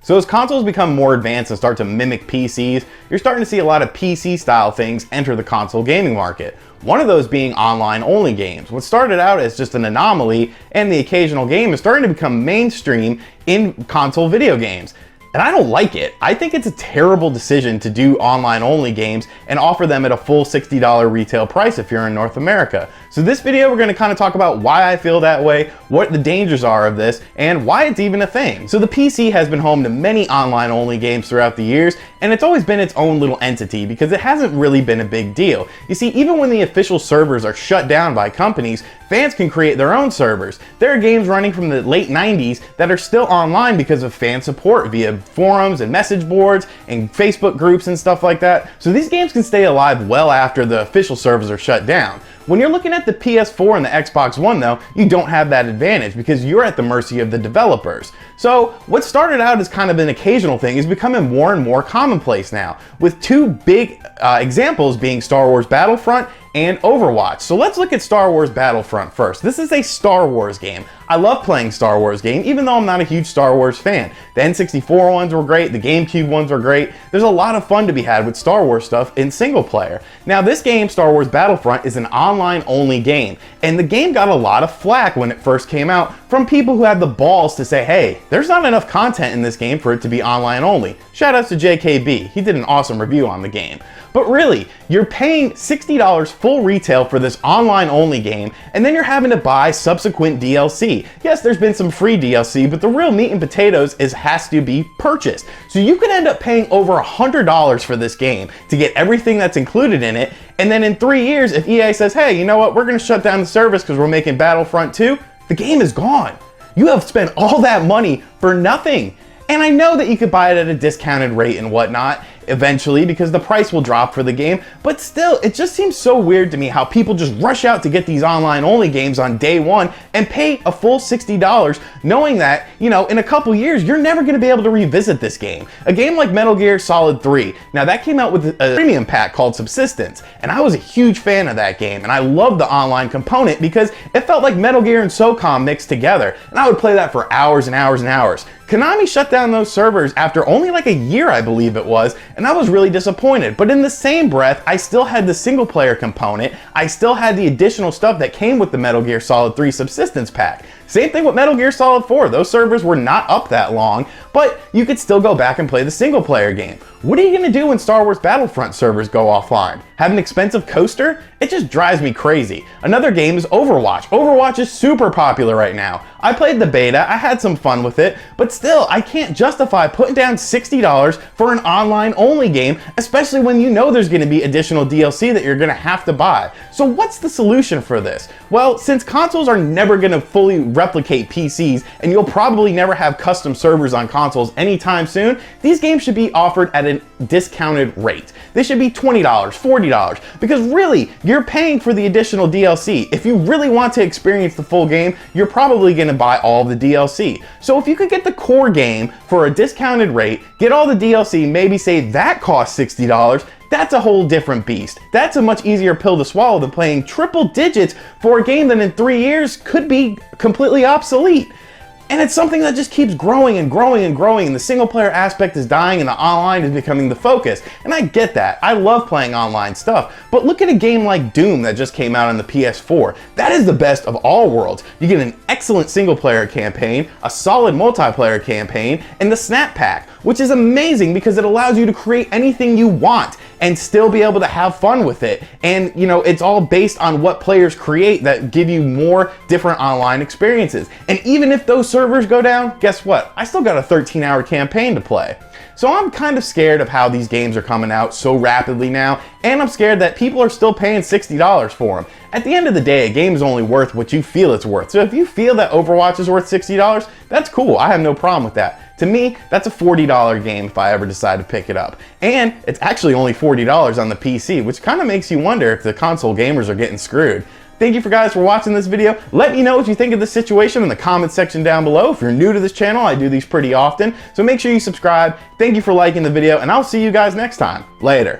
So as consoles become more advanced and start to mimic PCs, you're starting to see a lot of PC style things enter the console gaming market. One of those being online only games. What started out as just an anomaly and the occasional game is starting to become mainstream in console video games. And I don't like it. I think it's a terrible decision to do online only games and offer them at a full $60 retail price if you're in North America. So this video, we're gonna kind of talk about why I feel that way, what the dangers are of this, and why it's even a thing. So the PC has been home to many online only games throughout the years, and it's always been its own little entity because it hasn't really been a big deal. You see, even when the official servers are shut down by companies, fans can create their own servers. There are games running from the late 90s that are still online because of fan support via forums and message boards and Facebook groups and stuff like that. So these games can stay alive well after the official servers are shut down. When you're looking at the PS4 and the Xbox One though, you don't have that advantage because you're at the mercy of the developers. So what started out as kind of an occasional thing is becoming more and more commonplace now, with two big examples being Star Wars Battlefront and Overwatch. So let's look at Star Wars Battlefront first. This is a Star Wars game. I love playing Star Wars games, even though I'm not a huge Star Wars fan. The N64 ones were great, the GameCube ones were great. There's a lot of fun to be had with Star Wars stuff in single player. Now this game, Star Wars Battlefront, is an online only game, and the game got a lot of flack when it first came out from people who had the balls to say, hey, there's not enough content in this game for it to be online only. Shout out to JKB, he did an awesome review on the game. But really, you're paying $60 full retail for this online only game, and then you're having to buy subsequent DLC. Yes, there's been some free DLC, but the real meat and potatoes has to be purchased. So you could end up paying over $100 for this game to get everything that's included in it, and then in 3 years, if EA says, hey, you know what, we're gonna shut down the service because we're making Battlefront 2, the game is gone. You have spent all that money for nothing. And I know that you could buy it at a discounted rate and whatnot eventually because the price will drop for the game, but still, it just seems so weird to me how people just rush out to get these online only games on day one and pay a full $60 knowing that, you know, in a couple years, you're never gonna be able to revisit this game. A game like Metal Gear Solid 3, now that came out with a premium pack called Subsistence, and I was a huge fan of that game, and I loved the online component because it felt like Metal Gear and SOCOM mixed together, and I would play that for hours and hours and hours. Konami shut down those servers after only like a year, I believe it was, and I was really disappointed. But in the same breath, I still had the single player component, I still had the additional stuff that came with the Metal Gear Solid 3 Subsistence Pack. Same thing with Metal Gear Solid 4, those servers were not up that long, but you could still go back and play the single player game. What are you gonna do when Star Wars Battlefront servers go offline? Have an expensive coaster? It just drives me crazy. Another game is Overwatch. Overwatch is super popular right now. I played the beta, I had some fun with it, but still, I can't justify putting down $60 for an online only game, especially when you know there's gonna be additional DLC that you're gonna have to buy. So what's the solution for this? Well, since consoles are never gonna fully replicate PCs, and you'll probably never have custom servers on consoles anytime soon, these games should be offered at a discounted rate. They should be $20, $40, because really, you're paying for the additional DLC. If you really want to experience the full game, you're probably gonna buy all the DLC. So if you could get the core game for a discounted rate, get all the DLC, maybe say that costs $60, that's a whole different beast. That's a much easier pill to swallow than paying triple digits for a game that in 3 years could be completely obsolete. And it's something that just keeps growing and growing and growing, and the single player aspect is dying and the online is becoming the focus. And I get that. I love playing online stuff. But look at a game like Doom that just came out on the PS4. That is the best of all worlds. You get an excellent single player campaign, a solid multiplayer campaign, and the Snap Pack, which is amazing because it allows you to create anything you want and still be able to have fun with it. And you know, it's all based on what players create that give you more different online experiences. And even if those servers go down, guess what? I still got a 13-hour campaign to play. So I'm kind of scared of how these games are coming out so rapidly now, and I'm scared that people are still paying $60 for them. At the end of the day, a game is only worth what you feel it's worth. So if you feel that Overwatch is worth $60, that's cool. I have no problem with that. To me, that's a $40 game if I ever decide to pick it up. And it's actually only $40 on the PC, which kind of makes you wonder if the console gamers are getting screwed. Thank you guys for watching this video. Let me know what you think of this situation in the comment section down below. If you're new to this channel, I do these pretty often, so make sure you subscribe. Thank you for liking the video, and I'll see you guys next time. Later.